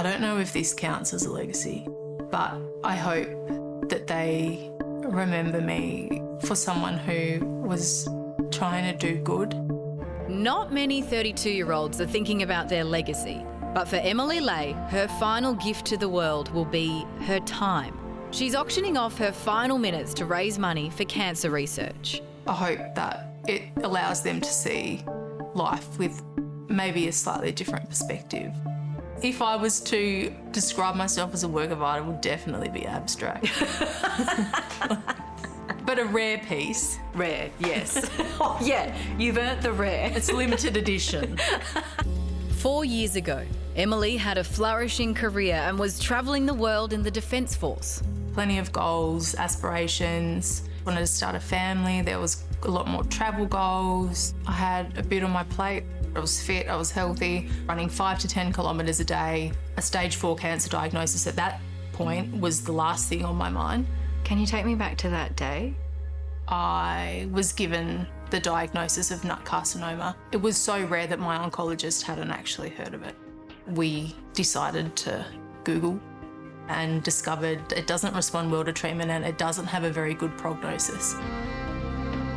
I don't know if this counts as a legacy, but I hope that they remember me for someone who was trying to do good. Not many 32-year-olds are thinking about their legacy, but for Emily Lahey, her final gift to the world will be her time. She's auctioning off her final minutes to raise money for cancer research. I hope that it allows them to see life with maybe a slightly different perspective. If I was to describe myself as a work of art, it would definitely be abstract. But a rare piece. Rare, yes. Oh, yeah, you've earned the rare. It's limited edition. 4 years ago, Emily had a flourishing career and was travelling the world in the Defence Force. Plenty of goals, aspirations. Wanted to start a family. There was a lot more travel goals. I had a bit on my plate. I was fit, I was healthy, running 5 to 10 kilometres a day. A stage 4 cancer diagnosis at that point was the last thing on my mind. Can you take me back to that day? I was given the diagnosis of nut carcinoma. It was so rare that my oncologist hadn't actually heard of it. We decided to Google and discovered it doesn't respond well to treatment and it doesn't have a very good prognosis.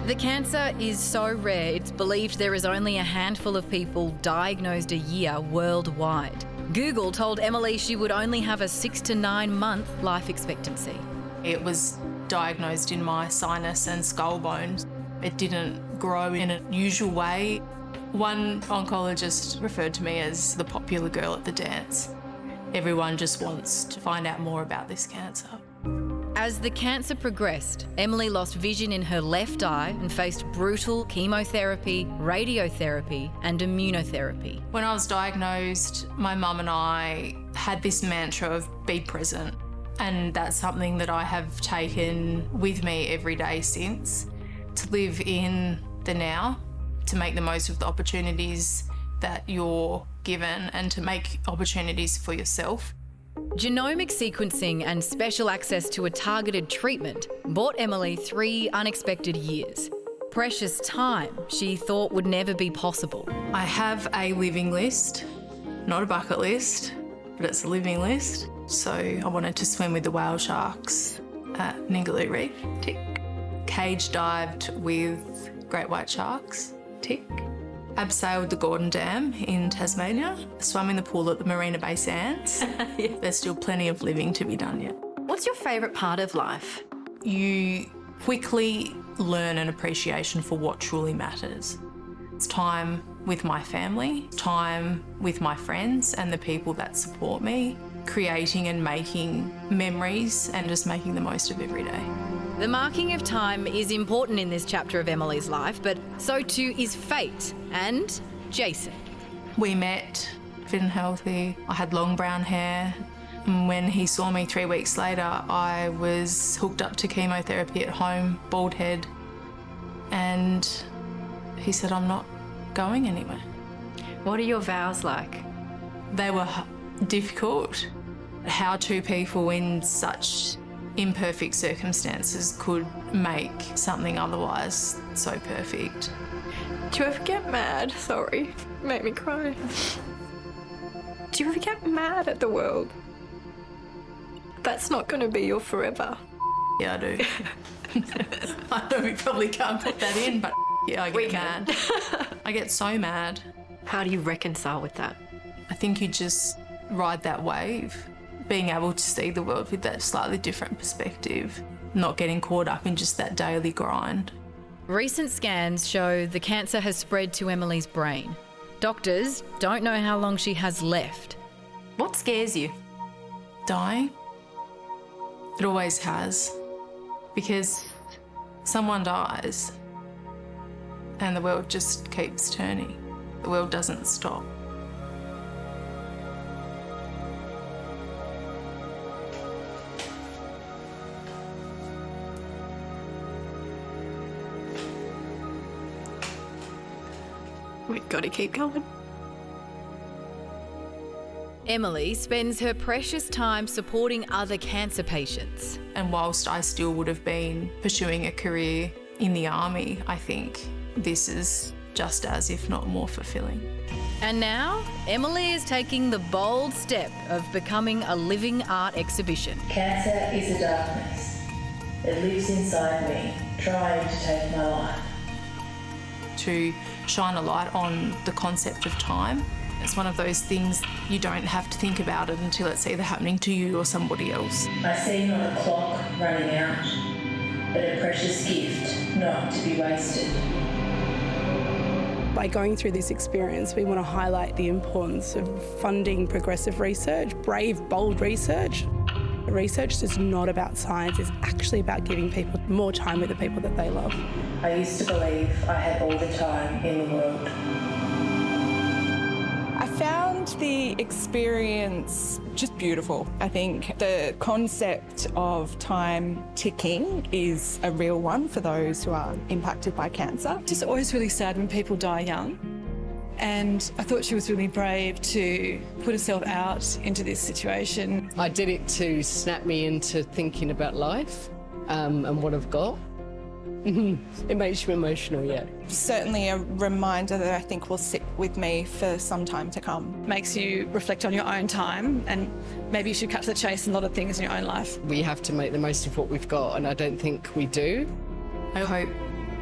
The cancer is so rare, it's believed there is only a handful of people diagnosed a year worldwide. Google told Emily she would only have a 6 to 9 month life expectancy. It was diagnosed in my sinus and skull bones. It didn't grow in a usual way. One oncologist referred to me as the popular girl at the dance. Everyone just wants to find out more about this cancer. As the cancer progressed, Emily lost vision in her left eye and faced brutal chemotherapy, radiotherapy and immunotherapy. When I was diagnosed, my mum and I had this mantra of be present. And that's something that I have taken with me every day since, to live in the now, to make the most of the opportunities that you're given and to make opportunities for yourself. Genomic sequencing and special access to a targeted treatment bought Emily 3 unexpected years. Precious time she thought would never be possible. I have a living list, not a bucket list, but it's a living list. So I wanted to swim with the whale sharks at Ningaloo Reef, tick. Cage dived with great white sharks, tick. Abseiled the Gordon Dam in Tasmania, swam in the pool at the Marina Bay Sands. Yeah. There's still plenty of living to be done yet. What's your favourite part of life? You quickly learn an appreciation for what truly matters. It's time with my family, time with my friends and the people that support me, creating and making memories and just making the most of every day. The marking of time is important in this chapter of Emily's life, but so too is fate and Jason. We met, fit and healthy. I had long brown hair. And when he saw me 3 weeks later, I was hooked up to chemotherapy at home, bald head. And he said, I'm not going anywhere. What are your vows like? They were difficult. How two people in such imperfect circumstances could make something otherwise so perfect. Do you ever get mad? Sorry, made me cry. Do you ever get mad at the world? That's not going to be your forever. Yeah, I do. I know we probably can't put that in, but yeah, I get mad. I get so mad. How do you reconcile with that? I think you just ride that wave, being able to see the world with that slightly different perspective, not getting caught up in just that daily grind. Recent scans show the cancer has spread to Emily's brain. Doctors don't know how long she has left. What scares you? Dying. It always has. Because someone dies and the world just keeps turning. The world doesn't stop. We've got to keep going. Emily spends her precious time supporting other cancer patients. And whilst I still would have been pursuing a career in the army, I think this is just as, if not more, fulfilling. And now, Emily is taking the bold step of becoming a living art exhibition. Cancer is a darkness. It lives inside me, trying to take my life. To shine a light on the concept of time. It's one of those things you don't have to think about it until it's either happening to you or somebody else. I see not a clock running out, but a precious gift not to be wasted. By going through this experience, we want to highlight the importance of funding progressive research, brave, bold research. Research is not about science, it's actually about giving people more time with the people that they love. I used to believe I had all the time in the world. I found the experience just beautiful. I think the concept of time ticking is a real one for those who are impacted by cancer. Just always really sad when people die young. And I thought she was really brave to put herself out into this situation. I did it to snap me into thinking about life and what I've got. It makes you emotional, yeah. Certainly a reminder that I think will sit with me for some time to come. Makes you reflect on your own time, and maybe you should cut to the chase in a lot of things in your own life. We have to make the most of what we've got, and I don't think we do. I hope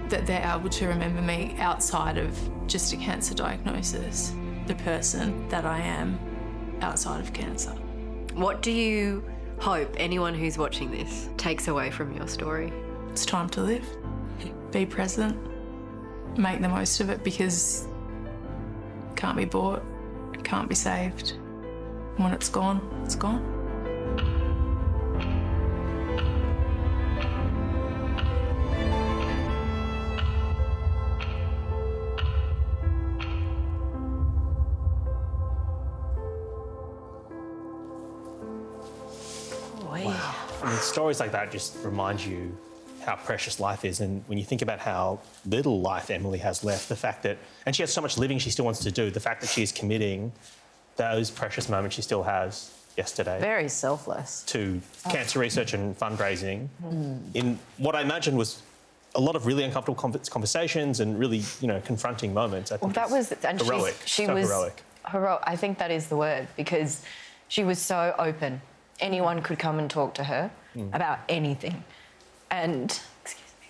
that they're able to remember me outside of just a cancer diagnosis, the person that I am outside of cancer. What do you hope anyone who's watching this takes away from your story? It's time to live. Be present. Make the most of it, because it can't be bought, it can't be saved. When it's gone, it's gone. I mean, stories like that just remind you how precious life is. And when you think about how little life Emily has left, the fact that, and she has so much living she still wants to do, the fact that she is committing those precious moments she still has yesterday. Very selfless. To cancer research and fundraising in what I imagine was a lot of really uncomfortable conversations and really, confronting moments. I think Well, that was... And heroic. She So was... heroic. I think that is the word, because she was so open. Anyone could come and talk to her about anything. And, excuse me,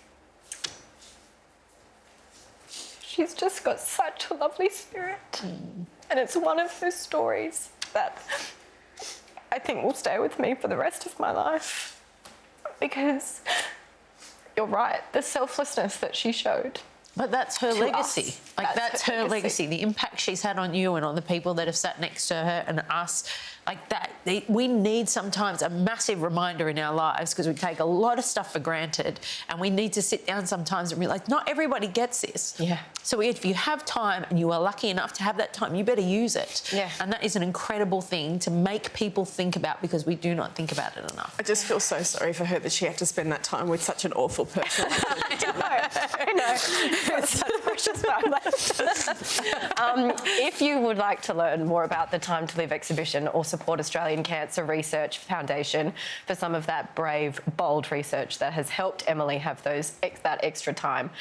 she's just got such a lovely spirit. And it's one of those stories that I think will stay with me for the rest of my life. Because you're right, the selflessness that she showed. But that's her legacy. Us. Like, that's her legacy. The impact she's had on you and on the people that have sat next to her and us. Like that, we need sometimes a massive reminder in our lives, because we take a lot of stuff for granted, and we need to sit down sometimes and realise not everybody gets this. Yeah. So if you have time and you are lucky enough to have that time, you better use it. Yeah. And that is an incredible thing to make people think about, because we do not think about it enough. I just feel so sorry for her that she had to spend that time with such an awful person. I know. It's such precious time left. If you would like to learn more about the Time to Live exhibition or support Australian Cancer Research Foundation for some of that brave, bold research that has helped Emily have that extra time,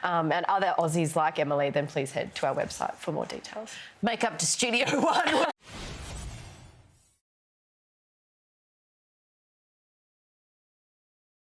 and other Aussies like Emily, then please head to our website for more details. Make up to Studio One.